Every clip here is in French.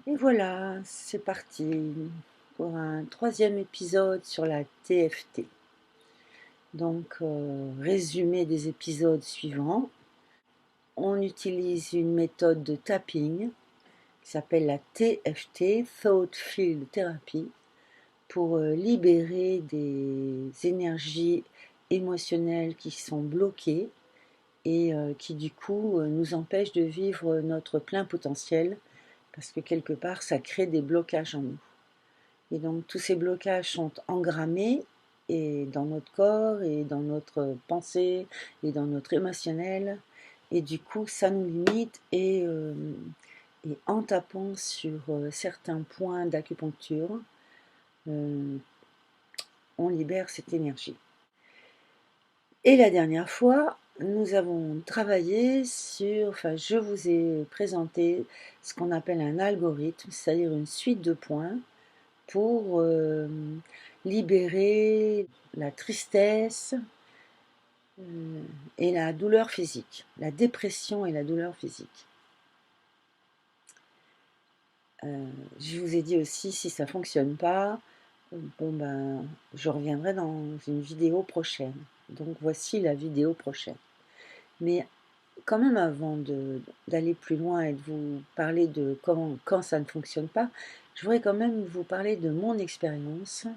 Et voilà, c'est parti pour un troisième épisode sur la TFT. Donc, résumé des épisodes suivants. On utilise une méthode de tapping qui s'appelle la TFT, Thought Field Therapy, pour libérer des énergies émotionnelles qui sont bloquées et qui du coup nous empêchent de vivre notre plein potentiel parce que quelque part ça crée des blocages en nous. Et donc tous ces blocages sont engrammés et dans notre corps et dans notre pensée et dans notre émotionnel. Et du coup, ça nous limite et en tapant sur certains points d'acupuncture, euh, on libère cette énergie. Et la dernière fois, nous avons travaillé sur, enfin je vous ai présenté ce qu'on appelle un algorithme, c'est-à-dire une suite de points pour libérer la tristesse et la douleur physique, la dépression et la douleur physique. Je vous ai dit aussi, si ça ne fonctionne pas, bon ben, je reviendrai dans une vidéo prochaine. Donc voici la vidéo prochaine. Mais quand même avant d'aller plus loin et de vous parler de comment, quand ça ne fonctionne pas, je voudrais quand même vous parler de mon expérience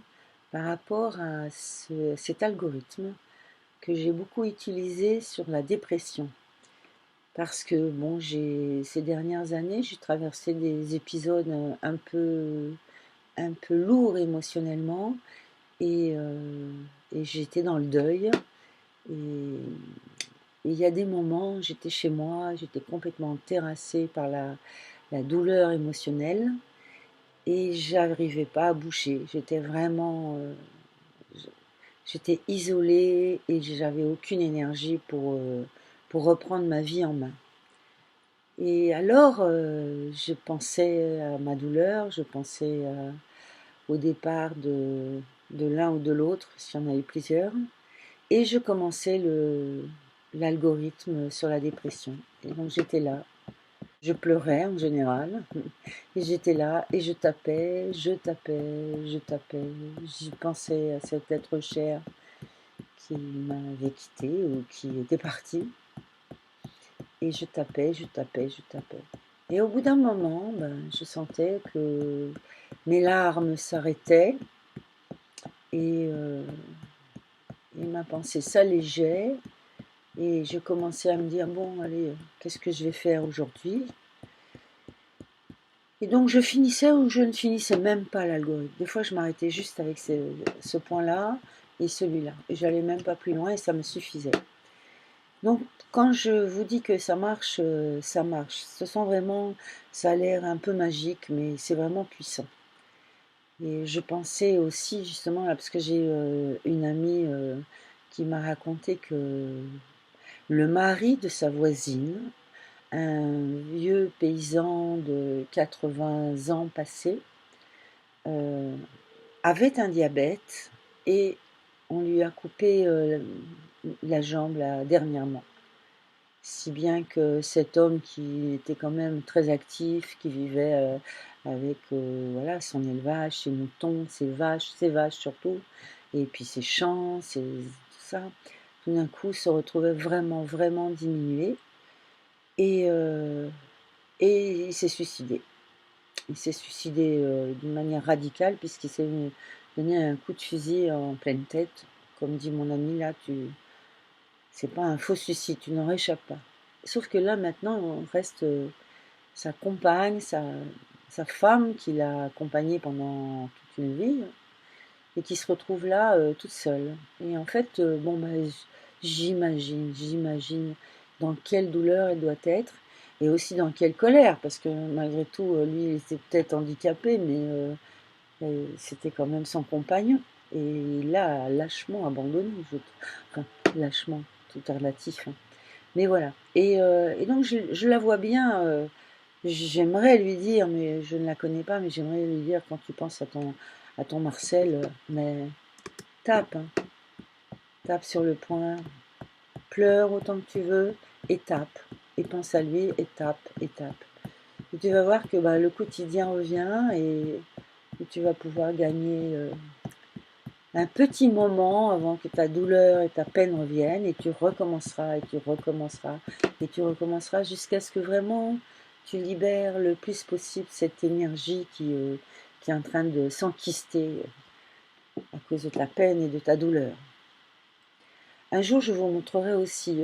par rapport à cet algorithme que j'ai beaucoup utilisé sur la dépression. Parce que bon, ces dernières années, j'ai traversé des épisodes un peu lourds émotionnellement et j'étais dans le deuil. Et il y a des moments, j'étais chez moi, j'étais complètement terrassée par la douleur émotionnelle et j'arrivais pas à bouger. J'étais vraiment, j'étais isolée et j'avais aucune énergie pour reprendre ma vie en main. Et alors, je pensais à ma douleur, je pensais au départ de l'un ou de l'autre, s'il y en a eu plusieurs, et je commençais l'algorithme sur la dépression. Et donc j'étais là, je pleurais en général, et j'étais là, et je tapais, je tapais, je tapais, j'y pensais à cet être cher qui m'avait quitté ou qui était parti, et je tapais, je tapais, je tapais. Et au bout d'un moment, ben, je sentais que mes larmes s'arrêtaient et, et ma pensée s'allégeait. Et je commençais à me dire, bon, allez, qu'est-ce que je vais faire aujourd'hui? Et donc je finissais ou je ne finissais même pas l'algorithme. Des fois, je m'arrêtais juste avec ce point-là et celui-là. Et j'allais même pas plus loin et ça me suffisait. Donc quand je vous dis que ça marche, ça marche. Ce sont vraiment, ça a l'air un peu magique, mais c'est vraiment puissant. Et je pensais aussi justement, là, parce que j'ai une amie qui m'a raconté que le mari de sa voisine, un vieux paysan de 80 ans passés, euh, avait un diabète et on lui a coupé la jambe là, dernièrement. Si bien que cet homme qui était quand même très actif, qui vivait avec voilà, son élevage, ses moutons, ses vaches surtout, et puis ses champs, tout ça, tout d'un coup se retrouvait vraiment, vraiment diminué et, euh, et il s'est suicidé. Il s'est suicidé d'une manière radicale puisqu'il s'est donné un coup de fusil en pleine tête. Comme dit mon ami là, c'est pas un faux suicide, tu n'en réchappes pas. Sauf que là maintenant, on reste sa compagne, sa femme qui l'a accompagné pendant toute une vie et qui se retrouve là toute seule. Et en fait, bon bah, j'imagine dans quelle douleur elle doit être et aussi dans quelle colère, parce que malgré tout, lui, il était peut-être handicapé, mais c'était quand même son compagnon. Et il l'a lâchement abandonné, enfin, lâchement, tout est relatif, hein. Mais voilà. Et donc, je la vois bien. J'aimerais lui dire, mais je ne la connais pas, mais j'aimerais lui dire quand tu penses à ton Marcel, mais tape, hein, tape sur le poing, pleure autant que tu veux, et tape. Et pense à lui, et tape, et tape. Et tu vas voir que le quotidien revient et tu vas pouvoir gagner un petit moment avant que ta douleur et ta peine reviennent et tu recommenceras et tu recommenceras et tu recommenceras jusqu'à ce que vraiment tu libères le plus possible cette énergie qui est en train de s'enquister à cause de ta peine et de ta douleur. Un jour, je vous montrerai aussi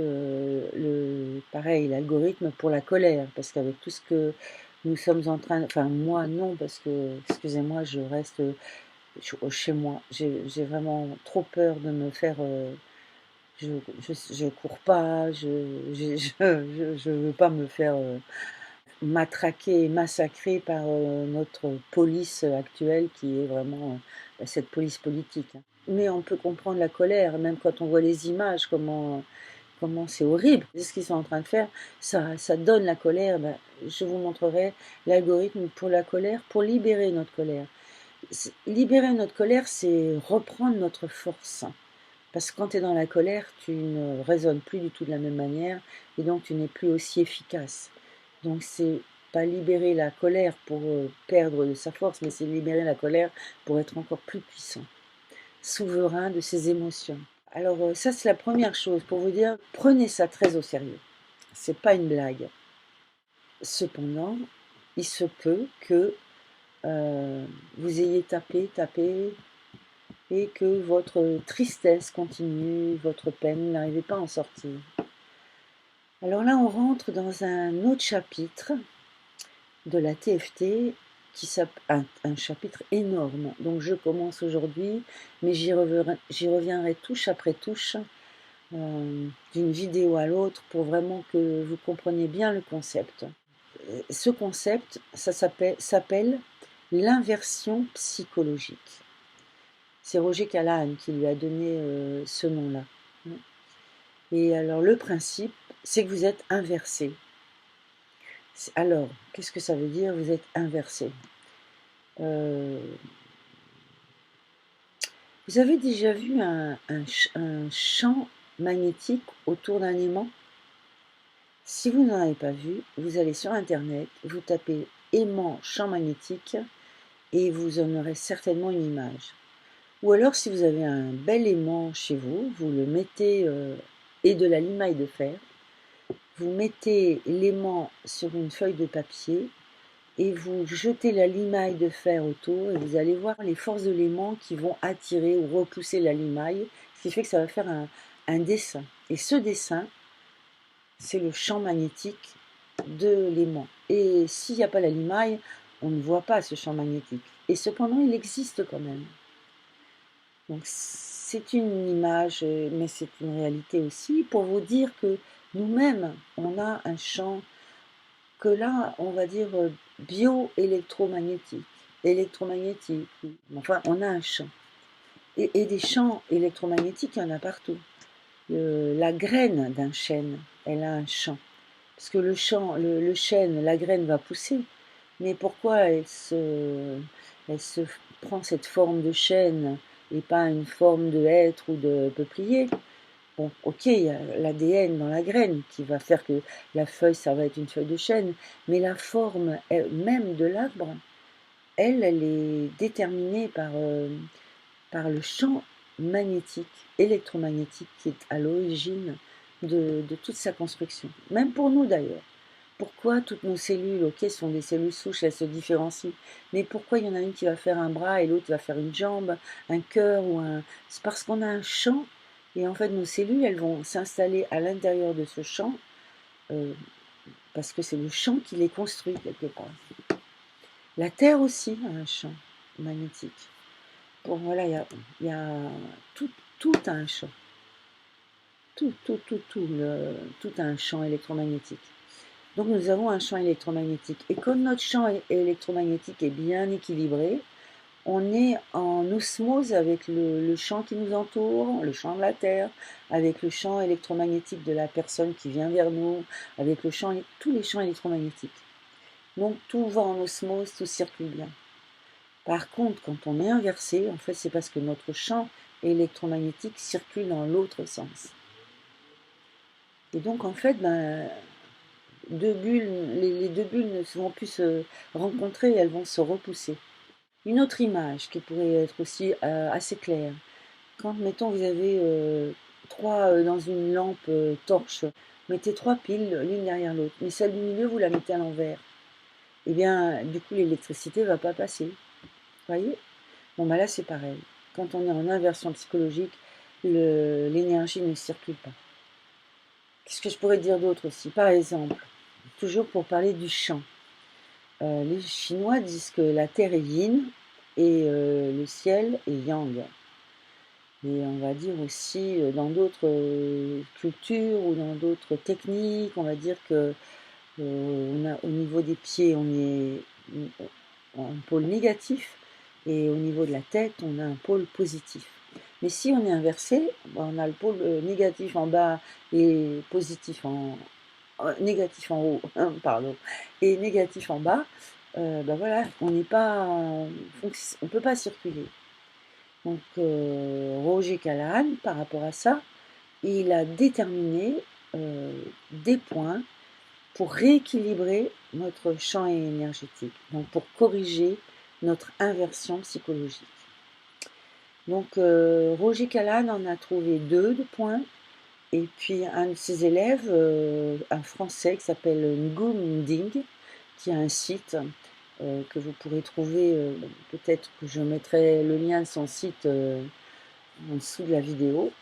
pareil, l'algorithme pour la colère, parce qu'avec tout ce que nous sommes en train, enfin moi non, parce que, excusez-moi, je reste chez moi. J'ai vraiment trop peur de me faire. Je cours pas, je veux pas me faire matraquer et massacrer par notre police actuelle qui est vraiment cette police politique. Mais on peut comprendre la colère, même quand on voit les images, comment c'est horrible. C'est ce qu'ils sont en train de faire, ça donne la colère. Je vous montrerai l'algorithme pour la colère, pour libérer notre colère. Libérer notre colère, c'est reprendre notre force. Parce que quand tu es dans la colère, tu ne raisonnes plus du tout de la même manière et donc tu n'es plus aussi efficace. Donc c'est pas libérer la colère pour perdre de sa force, mais c'est libérer la colère pour être encore plus puissant, souverain de ses émotions. Alors ça c'est la première chose pour vous dire, prenez ça très au sérieux. C'est pas une blague. Cependant, il se peut que vous ayez tapé, et que votre tristesse continue, votre peine, vous n'arrivez pas à en sortir. Alors là, on rentre dans un autre chapitre de la TFT, un chapitre énorme. Donc je commence aujourd'hui, mais j'y reviendrai touche après touche, d'une vidéo à l'autre, pour vraiment que vous compreniez bien le concept. Ce concept, ça s'appelle l'inversion psychologique. C'est Roger Callahan qui lui a donné ce nom-là. Et alors le principe, c'est que vous êtes inversé. Alors, qu'est-ce que ça veut dire, vous êtes inversé? Vous avez déjà vu un champ magnétique autour d'un aimant? Si vous n'en avez pas vu, vous allez sur Internet, vous tapez aimant champ magnétique et vous en aurez certainement une image. Ou alors, si vous avez un bel aimant chez vous, vous le mettez, et de la limaille de fer, vous mettez l'aimant sur une feuille de papier et vous jetez la limaille de fer autour et vous allez voir les forces de l'aimant qui vont attirer ou repousser la limaille, ce qui fait que ça va faire un dessin. Et ce dessin, c'est le champ magnétique de l'aimant. Et s'il n'y a pas la limaille, on ne voit pas ce champ magnétique. Et cependant, il existe quand même. Donc c'est une image, mais c'est une réalité aussi, pour vous dire que nous-mêmes, on a un champ que là, on va dire bio-électromagnétique, électromagnétique. Enfin, on a un champ. Et des champs électromagnétiques, il y en a partout. La graine d'un chêne, elle a un champ. Parce que le chêne, la graine va pousser. Mais pourquoi elle se prend cette forme de chêne et pas une forme de hêtre ou de peuplier? Bon, ok, il y a l'ADN dans la graine qui va faire que la feuille, ça va être une feuille de chêne, mais la forme même de l'arbre, elle est déterminée par le champ magnétique, électromagnétique qui est à l'origine de toute sa construction. Même pour nous d'ailleurs. Pourquoi toutes nos cellules, ok, sont des cellules souches, elles se différencient, mais pourquoi il y en a une qui va faire un bras et l'autre va faire une jambe, un cœur ou un... C'est parce qu'on a un champ, et en fait nos cellules, elles vont s'installer à l'intérieur de ce champ, parce que c'est le champ qui les construit quelque part. La Terre aussi a un champ magnétique. Bon voilà, il y a tout a un champ. Tout a un champ électromagnétique. Donc nous avons un champ électromagnétique. Et comme notre champ électromagnétique est bien équilibré, on est en osmose avec le champ qui nous entoure, le champ de la Terre, avec le champ électromagnétique de la personne qui vient vers nous, avec tous les champs électromagnétiques. Donc tout va en osmose, tout circule bien. Par contre, quand on est inversé, en fait, c'est parce que notre champ électromagnétique circule dans l'autre sens. Et donc, en fait, deux bulles, les deux bulles ne vont plus se rencontrer, elles vont se repousser. Une autre image qui pourrait être aussi assez claire. Quand, mettons, vous avez trois dans une lampe torche, mettez trois piles l'une derrière l'autre, mais celle du milieu, vous la mettez à l'envers. Eh bien, du coup, l'électricité ne va pas passer. Vous voyez? Bon, bah là, c'est pareil. Quand on est en inversion psychologique, l'énergie ne circule pas. Qu'est-ce que je pourrais dire d'autre aussi? Par exemple, toujours pour parler du chant. Les Chinois disent que la terre est yin et le ciel est yang. Et on va dire aussi, dans d'autres cultures ou dans d'autres techniques, on va dire que au niveau des pieds, on est en pôle négatif et au niveau de la tête, on a un pôle positif. Mais si on est inversé, on a le pôle négatif en bas et positif négatif en haut, pardon, et négatif en bas. Ben voilà, on n'est pas, on peut pas circuler. Donc Roger Callahan, par rapport à ça, il a déterminé des points pour rééquilibrer notre champ énergétique, donc pour corriger notre inversion psychologique. Donc Roger Callahan en a trouvé deux de points, et puis un de ses élèves, un Français qui s'appelle Ngum Ding, qui a un site que vous pourrez trouver, peut-être que je mettrai le lien de son site en dessous de la vidéo.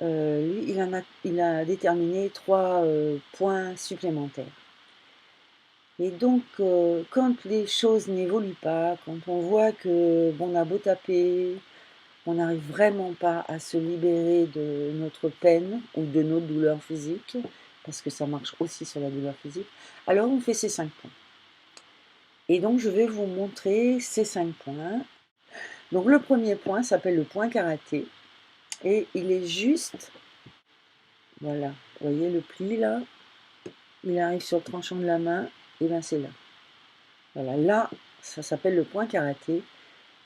Lui, il a déterminé trois points supplémentaires. Et donc, quand les choses n'évoluent pas, quand on voit que on a beau taper, on n'arrive vraiment pas à se libérer de notre peine ou de nos douleurs physiques, parce que ça marche aussi sur la douleur physique, alors on fait ces 5 points. Et donc, je vais vous montrer ces 5 points. Donc, le premier point s'appelle le point karaté, et il est juste, voilà, vous voyez le pli là, il arrive sur le tranchant de la main, et bien c'est là. Voilà, là, ça s'appelle le point karaté.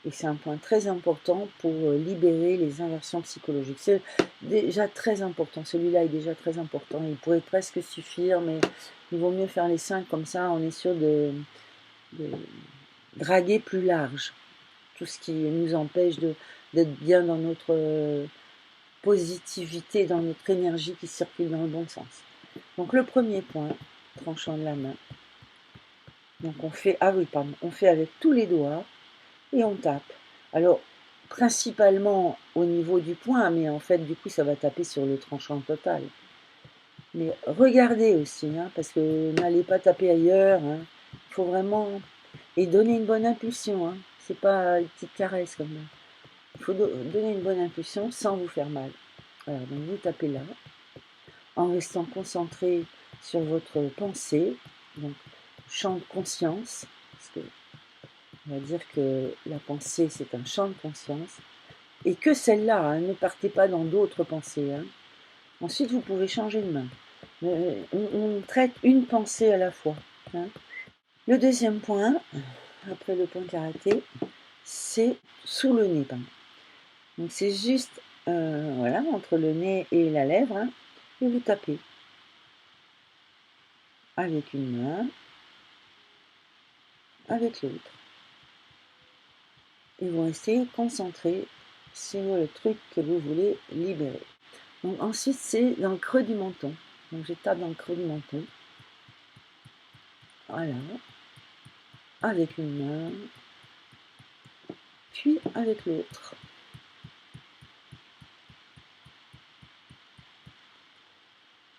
Et c'est un point très important pour libérer les inversions psychologiques. C'est déjà très important. Celui-là est déjà très important. Il pourrait presque suffire, mais il vaut mieux faire les 5 comme ça. On est sûr de draguer plus large. Tout ce qui nous empêche d'être bien dans notre positivité, dans notre énergie qui circule dans le bon sens. Donc le premier point, tranchant de la main. Donc on fait, on fait avec tous les doigts et on tape. Alors, principalement au niveau du poing, mais en fait, du coup, ça va taper sur le tranchant total. Mais regardez aussi, hein, parce que n'allez pas taper ailleurs. Hein. Il faut vraiment... Et donner une bonne impulsion. Hein. C'est pas une petite caresse comme ça. Il faut donner une bonne impulsion sans vous faire mal. Voilà, donc vous tapez là, en restant concentré sur votre pensée, donc champ de conscience, parce que on va dire que la pensée, c'est un champ de conscience, et que celle-là, hein, ne partez pas dans d'autres pensées. Hein. Ensuite, vous pouvez changer de main. On traite une pensée à la fois. Hein. Le deuxième point, après le point karaté, c'est sous le nez. Donc c'est juste voilà, entre le nez et la lèvre, hein, et vous tapez avec une main, avec l'autre. Et vous restez concentré sur le truc que vous voulez libérer. Donc ensuite, c'est dans le creux du menton. Donc je tape dans le creux du menton. Voilà. Avec une main. Puis avec l'autre.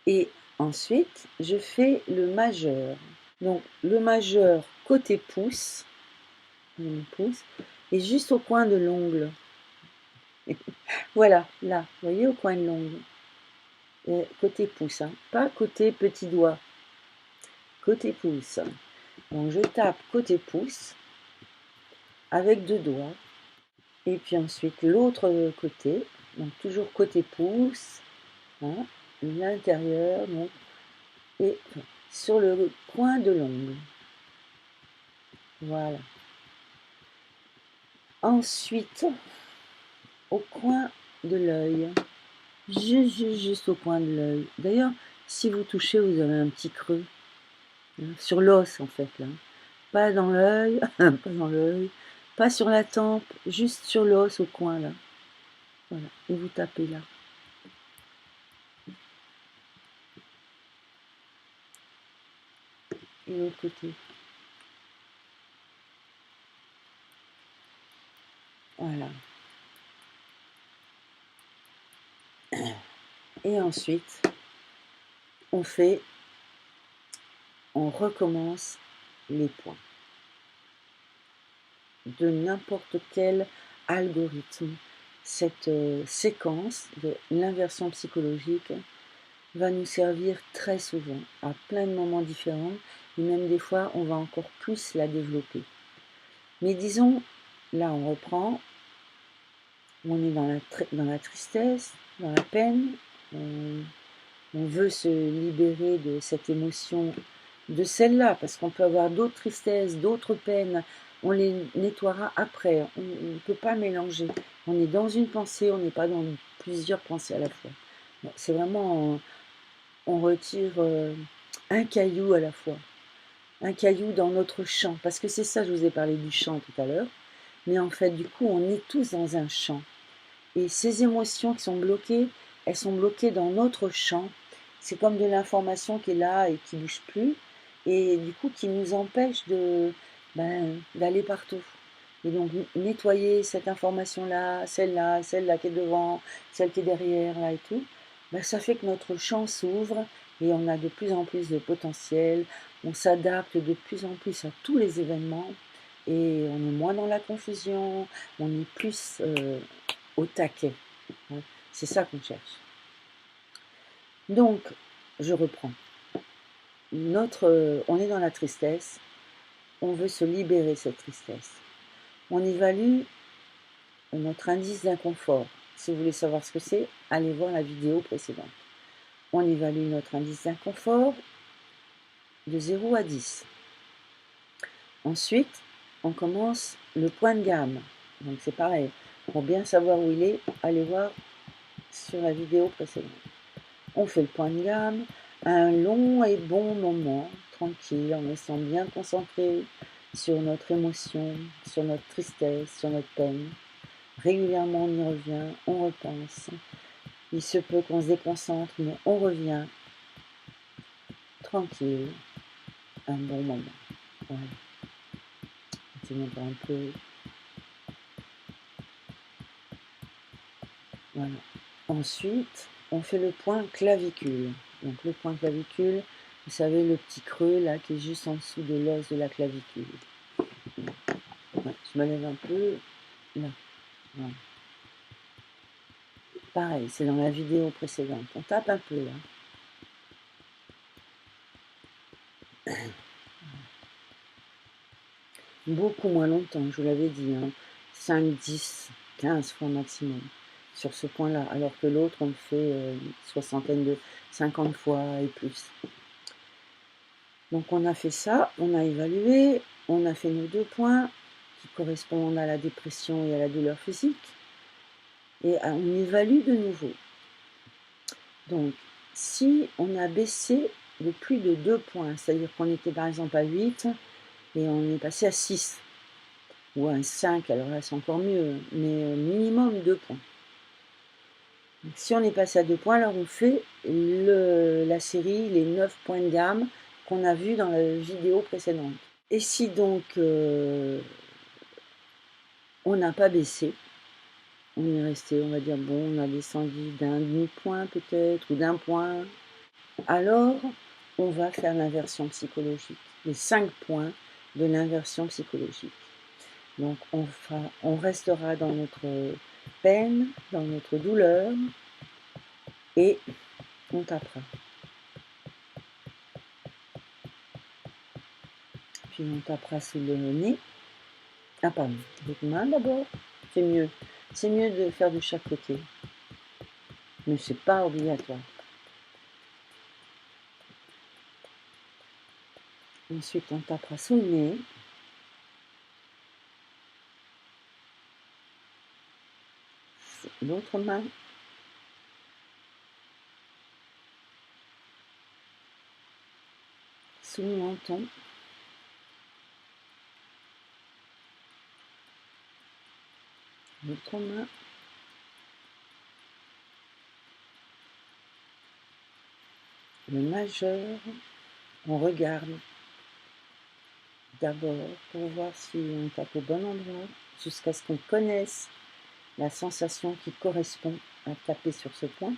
Et ensuite, je fais le majeur. Donc le majeur côté pouce. Le pouce. Et juste au coin de l'ongle. Voilà, là. Vous voyez, au coin de l'ongle. Côté pouce, hein, pas côté petit doigt. Côté pouce. Donc je tape côté pouce avec deux doigts. Et puis ensuite l'autre côté, donc toujours côté pouce, hein, l'intérieur, donc, et sur le coin de l'ongle. Voilà. Ensuite, au coin de l'œil. Juste au coin de l'œil. D'ailleurs, si vous touchez, vous avez un petit creux. hein, sur l'os en fait là. Pas dans l'œil, pas dans l'œil, pas sur la tempe, juste sur l'os au coin là. Voilà, et vous tapez là. Et l'autre côté. Voilà. Et ensuite, on recommence les points de n'importe quel algorithme. Cette séquence de l'inversion psychologique va nous servir très souvent, à plein de moments différents, et même des fois, on va encore plus la développer. Mais disons, là on reprend, on est dans la tristesse, dans la peine, on veut se libérer de cette émotion, de celle-là, parce qu'on peut avoir d'autres tristesses, d'autres peines, on les nettoiera après, on ne peut pas mélanger. On est dans une pensée, on n'est pas dans plusieurs pensées à la fois. C'est vraiment, on retire un caillou à la fois, un caillou dans notre champ, parce que c'est ça, je vous ai parlé du champ tout à l'heure, mais en fait, du coup, on est tous dans un champ. Et ces émotions qui sont bloquées, elles sont bloquées dans notre champ. C'est comme de l'information qui est là et qui ne bouge plus, et du coup qui nous empêche d'aller partout. Et donc nettoyer cette information-là, celle-là qui est devant, celle qui est derrière, là et tout, ça fait que notre champ s'ouvre et on a de plus en plus de potentiel, on s'adapte de plus en plus à tous les événements et on est moins dans la confusion, on est plus au taquet. Hein. C'est ça qu'on cherche. Donc, je reprends. On est dans la tristesse, on veut se libérer de cette tristesse. On évalue notre indice d'inconfort. Si vous voulez savoir ce que c'est, allez voir la vidéo précédente. On évalue notre indice d'inconfort de 0 à 10. Ensuite, on commence le point de gamme. Donc c'est pareil. Pour bien savoir où il est, allez voir sur la vidéo précédente. On fait le point de gamme, un long et bon moment, tranquille, en restant bien concentré sur notre émotion, sur notre tristesse, sur notre peine. Régulièrement, on y revient, on repense. Il se peut qu'on se déconcentre, mais on revient tranquille, un bon moment. Voilà. Continuons un peu. Voilà. Ensuite, on fait le point clavicule. Donc le point clavicule, vous savez, le petit creux là qui est juste en dessous de l'os de la clavicule. Ouais, je me lève un peu. Là. Voilà. Pareil, c'est dans la vidéo précédente. On tape un peu là. Beaucoup moins longtemps, je vous l'avais dit. 5, 10, 15 fois maximum sur ce point-là. Alors que l'autre, on le fait une soixantaine de 50 fois et plus. Donc on a fait ça, on a évalué, on a fait nos 2 points qui correspondent à la dépression et à la douleur physique. Et on évalue de nouveau. Donc, si on a baissé de plus de 2 points, c'est-à-dire qu'on était par exemple à 8 et on est passé à 6 ou à un 5, alors là c'est encore mieux, mais minimum 2 points. Donc, si on est passé à 2 points, alors on fait la série, les 9 points de gamme qu'on a vus dans la vidéo précédente. Et si donc on n'a pas baissé, on est resté, on va dire, bon, on a descendu d'un demi-point peut-être, ou d'un point, alors on va faire l'inversion psychologique, les 5 points de l'inversion psychologique. Donc on restera dans notre peine, dans notre douleur, et on tapera. Puis on tapera sous le nez. Ah pardon, votre main d'abord, c'est mieux. C'est mieux de faire de chaque côté, mais c'est pas obligatoire. Ensuite, on tapera sous le nez. L'autre main. sous le menton. L'autre main. Le majeur, on regarde d'abord pour voir si on tape au bon endroit, jusqu'à ce qu'on connaisse la sensation qui correspond à taper sur ce point,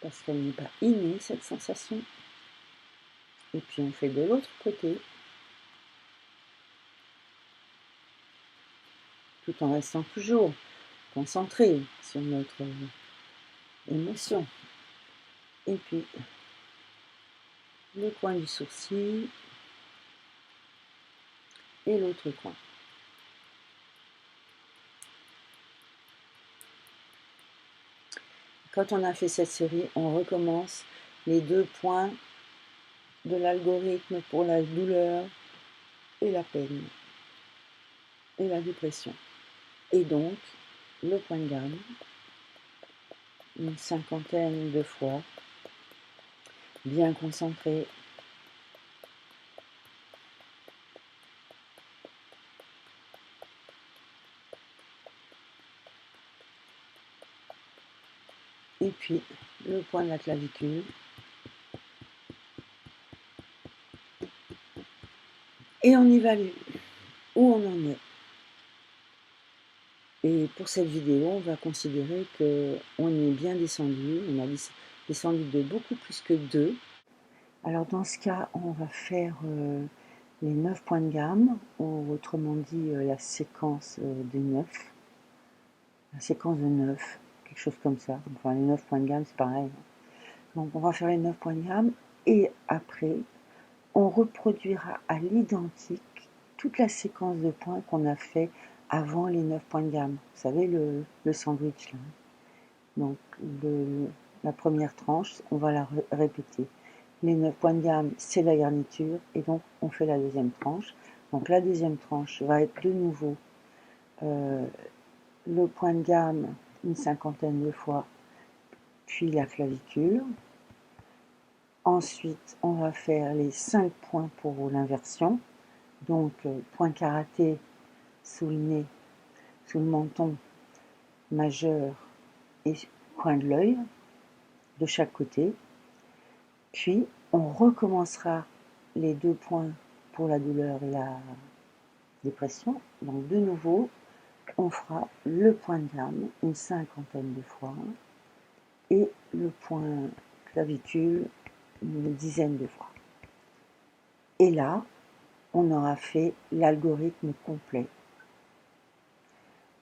parce qu'elle n'est pas innée, cette sensation. Et puis on fait de l'autre côté, tout en restant toujours concentré sur notre émotion. Et puis le coin du sourcil et l'autre coin. Quand on a fait cette série, on recommence les 2 points de l'algorithme pour la douleur et la peine et la dépression. Et donc, le point de gamme, une 50aine de fois, bien concentré. Et puis, le point de la clavicule. Et on évalue où on en est. Et pour cette vidéo, on va considérer qu'on est bien descendu. On a descendu de beaucoup plus que 2. Alors dans ce cas, on va faire les 9 points de gamme, ou autrement dit la séquence des 9. La séquence de 9, quelque chose comme ça. Enfin, les 9 points de gamme, c'est pareil. Donc on va faire les 9 points de gamme, et après, on reproduira à l'identique toute la séquence de points qu'on a fait avant les 9 points de gamme. Vous savez, le sandwich là. Donc la première tranche, on va la répéter. Les 9 points de gamme, c'est la garniture, et donc on fait la deuxième tranche. Donc la deuxième tranche va être de nouveau le point de gamme une 50aine de fois, puis la clavicule. Ensuite, on va faire les 5 points pour l'inversion. Donc point karaté sous le nez, sous le menton, majeur et coin de l'œil, de chaque côté. Puis, on recommencera les 2 points pour la douleur et la dépression. Donc, de nouveau, on fera le point de gamme une 50aine de fois et le point clavicule une 10aine de fois. Et là, on aura fait l'algorithme complet.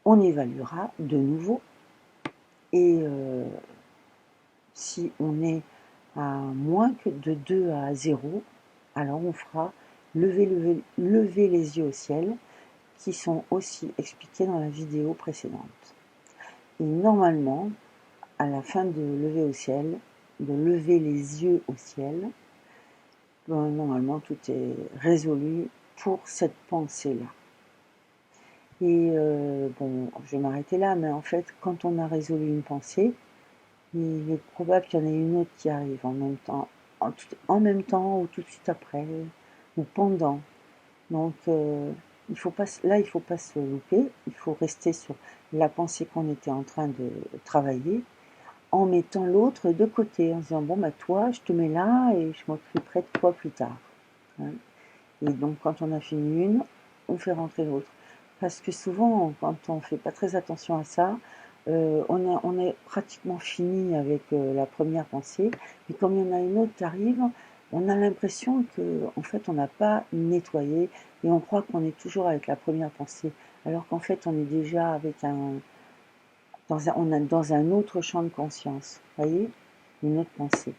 On évaluera de nouveau, et si on est à moins que de 2 à 0, alors on fera lever les yeux au ciel, qui sont aussi expliqués dans la vidéo précédente. Et normalement, à la fin de lever les yeux au ciel, normalement tout est résolu pour cette pensée-là. Et bon, je vais m'arrêter là, mais en fait, quand on a résolu une pensée, il est probable qu'il y en ait une autre qui arrive en même temps, ou tout de suite après, ou pendant. Donc, il faut pas se louper, il faut rester sur la pensée qu'on était en train de travailler, en mettant l'autre de côté, en disant, bon, bah toi, je te mets là, et je m'occuperai de toi plus tard. Hein. Et donc, quand on a fini une, on fait rentrer l'autre. Parce que souvent, quand on ne fait pas très attention à ça, on est pratiquement fini avec la première pensée, mais comme il y en a une autre qui arrive, on a l'impression qu'en fait on n'a pas nettoyé, et on croit qu'on est toujours avec la première pensée, alors qu'en fait on est déjà dans un autre champ de conscience, voyez, une autre pensée.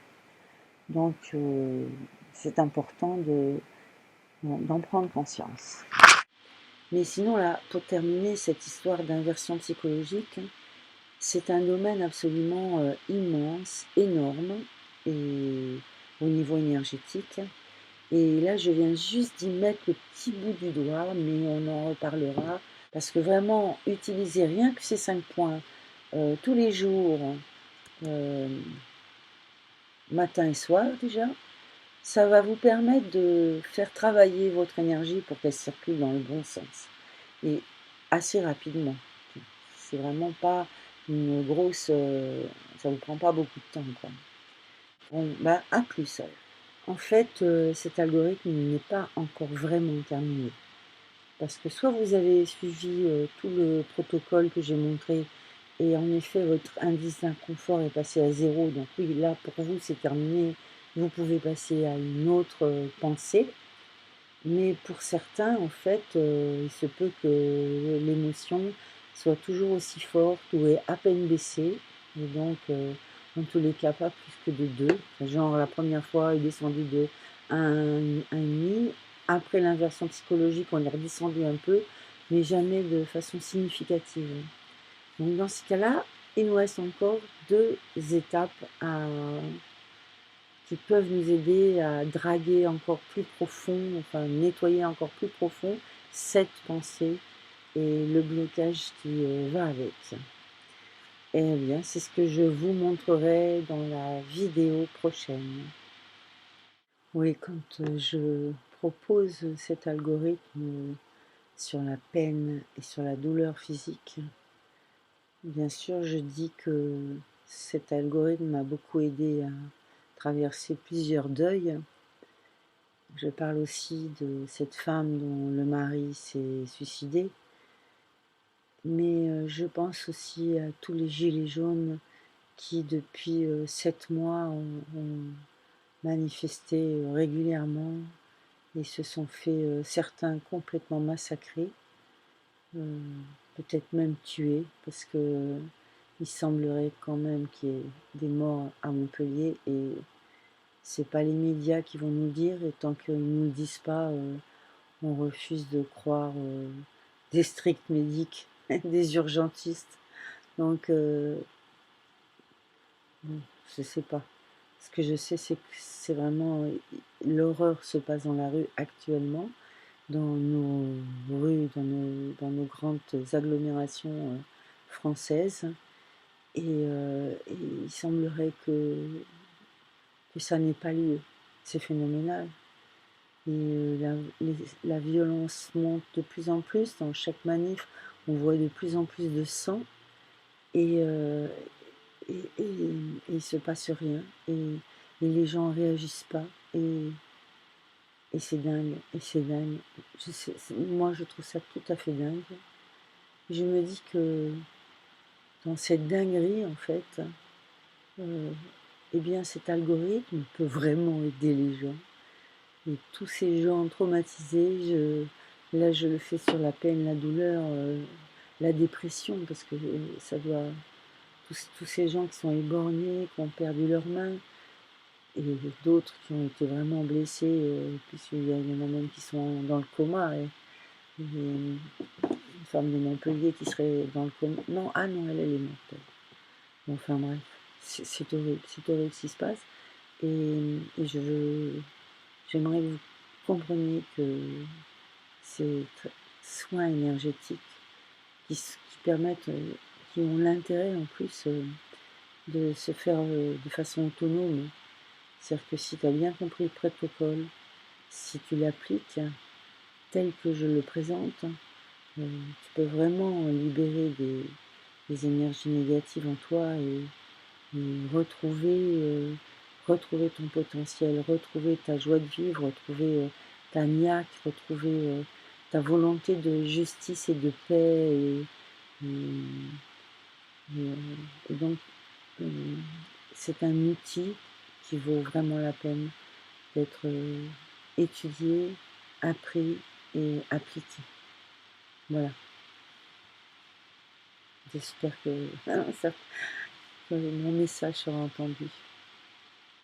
Donc c'est important d'en prendre conscience. Mais sinon là, pour terminer cette histoire d'inversion psychologique, c'est un domaine absolument immense, énorme, et au niveau énergétique. Et là, je viens juste d'y mettre le petit bout du doigt, mais on en reparlera. Parce que vraiment, utiliser rien que ces 5 points tous les jours, matin et soir déjà, ça va vous permettre de faire travailler votre énergie pour qu'elle circule dans le bon sens. Et assez rapidement. C'est vraiment pas une grosse... ça vous prend pas beaucoup de temps, quoi. Bon, bah, à plus alors. En fait, cet algorithme n'est pas encore vraiment terminé. Parce que soit vous avez suivi tout le protocole que j'ai montré, et en effet, votre indice d'inconfort est passé à 0. Donc oui, là, pour vous, c'est terminé. Vous pouvez passer à une autre pensée. Mais pour certains, en fait, il se peut que l'émotion soit toujours aussi forte ou ait à peine baissé. Et donc, dans tous les cas, pas plus que de 2. Genre, la première fois, il est descendu de 1,5. Après l'inversion psychologique, on est redescendu un peu, mais jamais de façon significative. Donc, dans ce cas-là, il nous reste encore 2 étapes qui peuvent nous aider à draguer encore plus profond, enfin nettoyer encore plus profond cette pensée et le blocage qui va avec. Eh bien, c'est ce que je vous montrerai dans la vidéo prochaine. Oui, quand je propose cet algorithme sur la peine et sur la douleur physique, bien sûr, je dis que cet algorithme m'a beaucoup aidé à traverser plusieurs deuils. Je parle aussi de cette femme dont le mari s'est suicidé, mais je pense aussi à tous les gilets jaunes qui, depuis 7 mois, ont manifesté régulièrement et se sont fait certains complètement massacrer, peut-être même tués, parce que il semblerait quand même qu'il y ait des morts à Montpellier et c'est pas les médias qui vont nous dire, et tant qu'ils ne nous le disent pas, on refuse de croire des stricts médics, des urgentistes. Donc, bon, je sais pas. Ce que je sais, c'est que c'est vraiment l'horreur se passe dans la rue actuellement, dans nos rues, dans nos grandes agglomérations françaises. Et il semblerait que ça n'ait pas lieu. C'est phénoménal. Et la violence monte de plus en plus. Dans chaque manif, on voit de plus en plus de sang. Et, il ne se passe rien. Et les gens ne réagissent pas. Et c'est dingue. Et c'est dingue. Moi, je trouve ça tout à fait dingue. Je me dis que dans cette dinguerie, en fait, eh bien, cet algorithme peut vraiment aider les gens. Et tous ces gens traumatisés, là je le fais sur la peine, la douleur, la dépression, parce que ça doit... Tous ces gens qui sont éborgnés, qui ont perdu leurs mains, et d'autres qui ont été vraiment blessés, puisqu'il y en a même qui sont dans le coma. Et une femme de Montpellier qui serait dans le coma. Non, ah non, elle est morte. Bon, enfin bref, c'est horrible ce qui se passe. Et j'aimerais que vous compreniez que ces soins énergétiques qui permettent, qui ont l'intérêt en plus de se faire de façon autonome. C'est-à-dire que si tu as bien compris le protocole, si tu l'appliques tel que je le présente, tu peux vraiment libérer des énergies négatives en toi et retrouver ton potentiel, retrouver ta joie de vivre, retrouver ta niaque, retrouver ta volonté de justice et de paix. Et donc, c'est un outil qui vaut vraiment la peine d'être étudié, appris et appliqué. Voilà. J'espère que, que mon message sera entendu.